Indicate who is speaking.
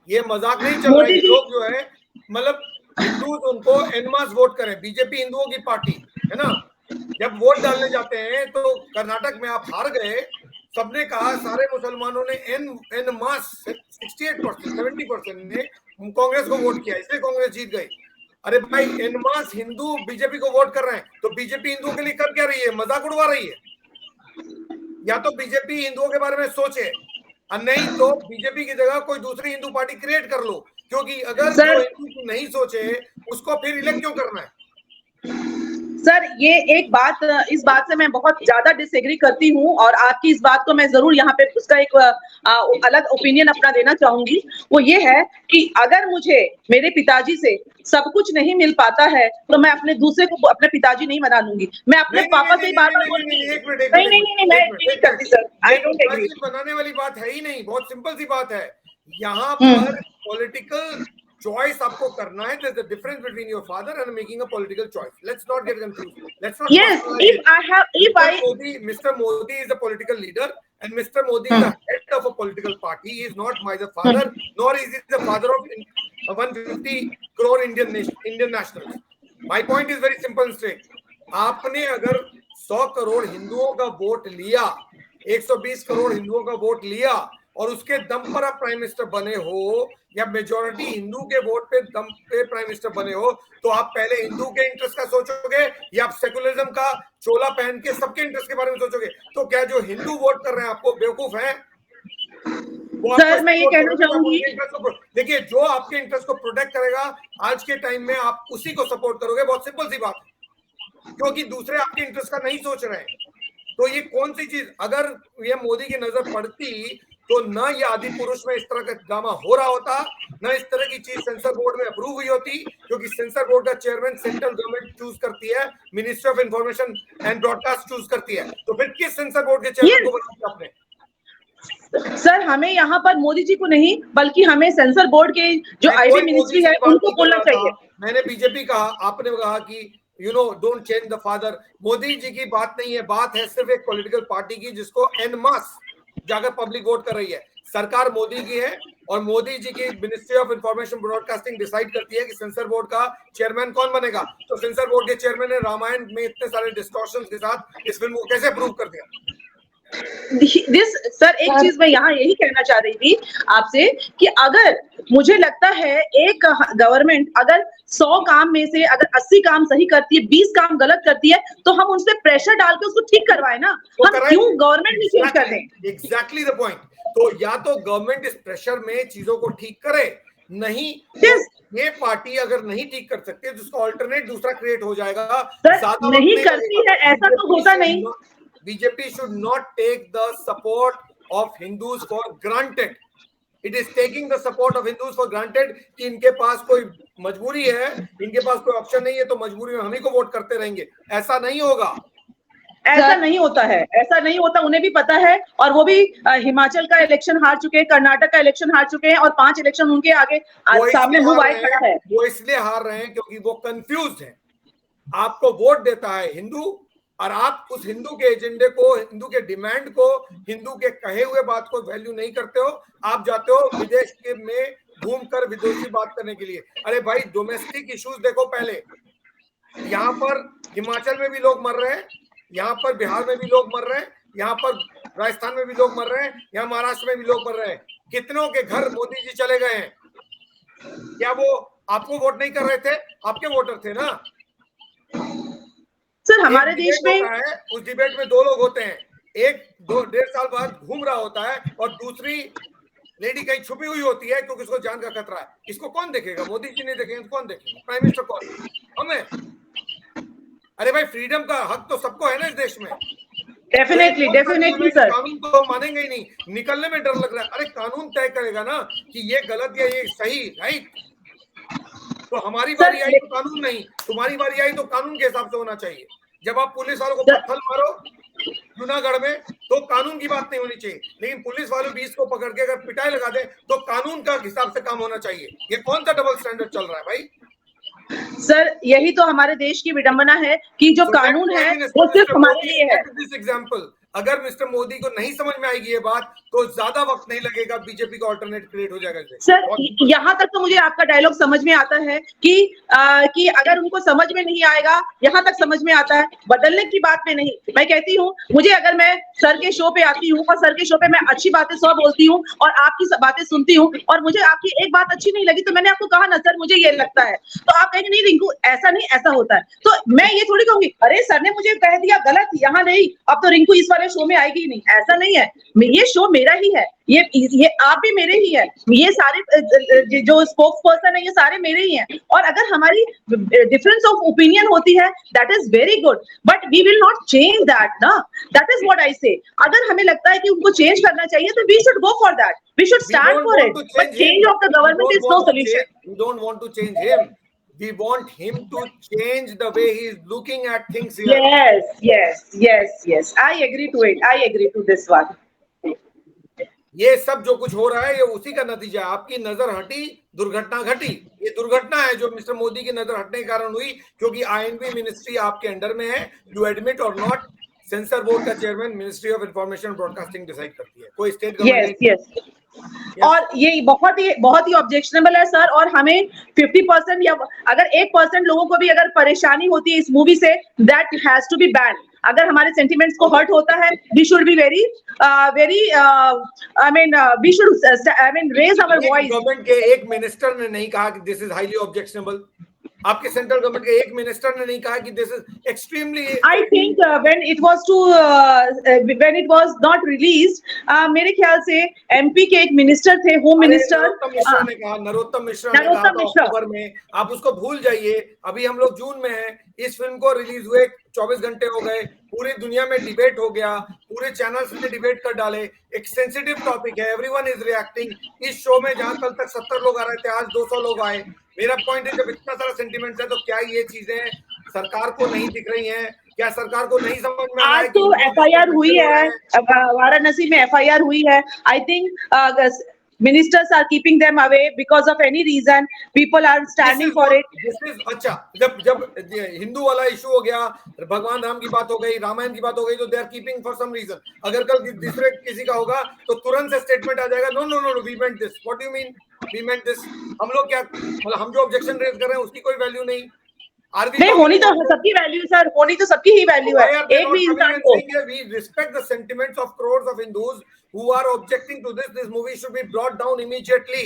Speaker 1: ये मजाक नहीं चल रहा है। ये लोग जो है मतलब हिंदू उनको एनमास वोट करें, बीजेपी हिंदुओं की पार्टी है ना। जब वोट डालने जाते हैं तो कर्नाटक में आप हार गए, सबने कहा, सारे मुसलमानों ने एन मास 68% 70% ने कांग्रेस को वोट किया, इसलिए कांग्रेस जीत गई। अरे भाई एन मास हिंदू बीजेपी को वोट कर रहे हैं, तो बीजेपी हिंदुओं के लिए कर क्या रही है? मजाक उड़वा रही है। या तो बीजेपी हिंदुओं के बारे में सोचे, और नहीं तो बीजेपी की जगह कोई दूसरी हिंदू पार्टी क्रिएट कर लो, क्योंकि अगर जो हिंदू नहीं सोचे उसको फिर इलेक्ट क्यों करना है?
Speaker 2: सर ये एक बात, इस बात से मैं बहुत ज्यादा डिसएग्री करती हूँ, और आपकी इस बात को मैं जरूर यहाँ पे उसका एक अलग ओपिनियन अपना देना चाहूंगी। वो ये है कि अगर मुझे मेरे पिताजी से सब कुछ नहीं मिल पाता है तो मैं अपने दूसरे को अपने पिताजी नहीं बना लूंगी। मैं अपने पापा से बार बार बोलती हूँ, नहीं, मैं नहीं करती सर, आई डोंट एग्री।
Speaker 1: बनाने वाली बात है ही नहीं, बहुत सिंपल सी बात है। यहाँ पर पॉलिटिकल चॉइस आपको करना है। There's a difference between your father and making a political choice. Let's not get confused. Let's not.
Speaker 2: Yes,
Speaker 1: Mr. Modi is a political leader, and Mr. Modi is the head of a political party. He is not my father, nor is he the father of 150 crore Indian nationals. My point is very simple and straight. आपने अगर 100 करोड़ हिंदुओं का vote लिया, 120 करोड़ हिंदुओं का vote लिया, और उसके दम पर आप प्राइम मिनिस्टर बने हो, या मेजॉरिटी हिंदू के वोट पे दम पे प्राइम मिनिस्टर बने हो, तो आप पहले हिंदू के इंटरेस्ट का सोचोगे या आप सेकुलरिज्म का चोला पहन के सबके इंटरेस्ट के बारे में सोचोगे? तो क्या जो हिंदू वोट कर रहे हैं आपको बेवकूफ हैं?
Speaker 2: सर मैं ये कहना चाहूंगी,
Speaker 1: देखिए जो आपके इंटरेस्ट को प्रोटेक्ट करेगा आज के टाइम में आप उसी को सपोर्ट करोगे। बहुत सिंपल सी बात है, क्योंकि दूसरे आपके इंटरेस्ट का नहीं सोच रहे हैं। तो ये कौन सी चीज, अगर ये मोदी की नजर पड़ती तो ना ये आदि पुरुष में इस तरह का ड्रामा हो रहा होता, ना इस तरह की चीज सेंसर बोर्ड में अप्रूव हुई होती, क्योंकि सेंसर बोर्ड का चेयरमैन सेंट्रल गवर्नमेंट चूज करती है, ministry of information and broadcast choose करती है। तो फिर किस सेंसर बोर्ड के चेयरमैन को बनाया आपने?
Speaker 2: सर हमें यहाँ पर मोदी जी को नहीं, बल्कि हमें सेंसर बोर्ड के जो आईटी मिनिस्ट्री है उनको बोलना चाहिए।
Speaker 1: मैंने बीजेपी कहा, आपने कहा कि don't change the father. Modi ji की बात नहीं है, बात है सिर्फ एक पॉलिटिकल पार्टी की जिसको एन मास जाकर पब्लिक वोट कर रही है। सरकार मोदी की है, और मोदी जी की ministry of information broadcasting decide करती है कि सेंसर बोर्ड का चेयरमैन कौन बनेगा। तो सेंसर बोर्ड के चेयरमैन ने रामायण में इतने सारे डिस्टॉर्शन के साथ इस फिल्म को कैसे अप्रूव कर दिया?
Speaker 2: सर एक चीज मैं यहाँ यही कहना चाह रही थी आपसे कि अगर मुझे लगता है एक गवर्नमेंट अगर 100 काम में से अगर 80 काम सही करती है, 20 काम गलत करती है, तो हम उनसे प्रेशर डाल के उसको ठीक करवाए ना। हम क्यों गवर्नमेंट नहीं चेंज कर दें?
Speaker 1: Exactly the point. तो या तो गवर्नमेंट इस प्रेशर में चीजों को ठीक करे, नहीं ये पार्टी अगर नहीं ठीक कर सकते तो उसका ऑल्टरनेट दूसरा क्रिएट हो जाएगा।
Speaker 2: नहीं करती है, ऐसा तो होता नहीं।
Speaker 1: BJP should not take the support of Hindus for granted. It is taking the support of Hindus for granted कि इनके पास कोई मजबूरी है, इनके पास कोई ऑप्शन नहीं है, तो मजबूरी में हम ही को वोट करते रहेंगे। ऐसा नहीं होगा,
Speaker 2: ऐसा नहीं होता है, ऐसा नहीं होता। उन्हें भी पता है, और वो भी हिमाचल का इलेक्शन हार चुके हैं, कर्नाटक का इलेक्शन हार चुके हैं, और 5 इलेक्शन उनके आगे सामने मुंह वाइड खड़ा है।
Speaker 1: वो इसलिए हार रहे हैं क्योंकि वो कंफ्यूज है। आपको वोट देता है हिंदू, और आप उस हिंदू के एजेंडे को, हिंदू के डिमांड को, हिंदू के कहे हुए बात को वैल्यू नहीं करते हो। आप जाते हो विदेश के में घूमकर विदेशी बात करने के लिए। अरे भाई डोमेस्टिक इश्यूज देखो पहले। यहाँ पर हिमाचल में भी लोग मर रहे हैं, यहाँ पर बिहार में भी लोग मर रहे हैं, यहाँ पर राजस्थान में भी लोग मर रहे हैं, यहाँ महाराष्ट्र में भी लोग मर रहे हैं। कितनों के घर मोदी जी चले गए हैं? क्या वो आपको वोट नहीं कर रहे थे? आपके वोटर थे ना।
Speaker 2: सर हमारे देश में
Speaker 1: उस डिबेट में 2 लोग होते हैं, एक 2-1.5 साल बाद घूम रहा होता है, और दूसरी लेडी कहीं छुपी हुई होती है क्योंकि उसको जान का खतरा है। इसको कौन देखेगा? मोदी जी नहीं देखेंगे तो कौन देखेगा? प्राइम मिनिस्टर कौन? हमें। अरे भाई फ्रीडम का हक तो सबको है ना इस देश में।
Speaker 2: Definitely sir.
Speaker 1: कानून को मानेंगे ही नहीं, निकलने में डर लग रहा है। अरे कानून तय करेगा ना कि ये गलत या ये सही, राइट? तो हमारी बारी आई तो कानून नहीं, तुम्हारी बारी आई तो कानून के हिसाब से होना चाहिए। जब आप पुलिस वालों को पत्थर मारो जूनागढ़ में तो कानून की बात नहीं होनी चाहिए, लेकिन पुलिस वालों 20 को पकड़ के अगर पिटाई लगा दे तो कानून का हिसाब से काम होना चाहिए। ये कौन सा डबल स्टैंडर्ड चल रहा है भाई?
Speaker 2: सर यही तो हमारे देश की विडंबना है कि जो कानून है वो सिर्फ हमारे लिए है।
Speaker 1: दिस एग्जांपल, अगर मिस्टर मोदी को नहीं समझ में आएगी ये बात, तो ज्यादा वक्त नहीं लगेगा, बीजेपी का ऑल्टरनेट क्रिएट हो जाएगा।
Speaker 2: सर यहाँ तक तो मुझे आपका डायलॉग समझ में आता है कि अगर उनको समझ में नहीं आएगा, यहाँ तक समझ में आता है, बदलने की बात में नहीं। मैं कहती हूँ, मुझे अगर मैं सर के शो पे आती हूँ और सर के शो पे मैं अच्छी बातें 100 बोलती हूँ और आपकी बातें सुनती हूँ और मुझे आपकी एक बात अच्छी नहीं लगी, तो मैंने आपको कहा ना सर मुझे ये लगता है, तो आप कहेंगे नहीं रिंकू ऐसा नहीं, ऐसा होता है। तो मैं ये थोड़ी कहूंगी अरे सर ने मुझे कह दिया गलत, यहाँ नहीं, अब तो रिंकू इस वाले शो में आएगी ही नहीं, ऐसा नहीं है। ये शो मेरा ही है, ये आप भी मेरे ही है, ये सारे जो स्पोक्स पर्सन है ये सारे मेरे ही हैं। और अगर हमारी डिफरेंस ऑफ ओपिनियन होती है, that is very good, but we will not change that ना, that is what I say. अगर हमें लगता है कि उनको चेंज करना चाहिए तो we should go for that, we should stand for it, but change of the government is no solution.
Speaker 1: We don't want to change him. We want him to change the way he is looking at things here.
Speaker 2: Yes. I agree to it. I agree to this one.
Speaker 1: ये सब जो कुछ हो रहा है ये उसी का नतीजा है। आपकी नजर हटी, दुर्घटना घटी। ये दुर्घटना है जो मिस्टर मोदी की नजर हटने के कारण हुई, क्योंकि आईएनबी मिनिस्ट्री आपके अंडर में है। यू एडमिट और नॉट, सेंसर बोर्ड का chairman ministry of information broadcasting decide करती है, कोई स्टेट गवर्नमेंट।
Speaker 2: yes. और ये बहुत ही ऑब्जेक्शनेबल है सर, और हमें 50% या अगर 1% लोगों को भी अगर परेशानी होती है इस मूवी से, that has to be ban. अगर हमारे सेंटिमेंट्स को हर्ट होता है, we should be very we should raise our voice.
Speaker 1: Government के एक मिनिस्टर ने नहीं कहा कि दिस इज हाईली ऑब्जेक्शनेबल। आपके सेंट्रल गवर्नमेंट के एक मिनिस्टर ने नहीं कहा कि this is extremely.
Speaker 2: I think when it was not released, मेरे ख्याल से एमपी के एक मिनिस्टर थे, होम मिनिस्टर
Speaker 1: नरोत्तम मिश्रा ने कहा अक्टूबर में। आप उसको भूल जाइए, अभी हम लोग जून में हैं। इस फिल्म को रिलीज हुए 24 घंटे हो गए, पूरी दुनिया में डिबेट हो गया, पूरे चैनल्स ने डिबेट कर डाले। एक सेंसिटिव टॉपिक है, एवरीवन इज रिएक्टिंग। इस शो में जहां कल तक 70 लोग आ रहे थे, आज 200 लोग आए। मेरा पॉइंट है, जब इतना सारा सेंटिमेंट्स है तो क्या ये चीजें सरकार को नहीं दिख रही हैं? क्या सरकार को नहीं समझ में आ रहा है?
Speaker 2: आज तो एफआईआर हुई है, वाराणसी में एफआईआर हुई है। I think ministers are keeping them away because of any reason, people are standing for it.
Speaker 1: अच्छा, जब हिंदू वाला इशू हो गया, भगवान राम की बात हो गई, रामायण की बात हो गई, तो they are keeping for some reason. अगर कल दूसरे किसी का होगा तो तुरंत से स्टेटमेंट आ जाएगा, no we meant this. What do you mean we meant this? हम लोग क्या, मतलब हम जो ऑब्जेक्शन रेज कर रहे हैं उसकी कोई वैल्यू नहीं।
Speaker 2: नहीं, होनी तो सबकी वैल्यू सर, होनी तो सबकी ही वैल्यू है, एक भी इंसान को।
Speaker 1: We respect the sentiments of crores of Hindus who are objecting to this. This movie should be brought down immediately.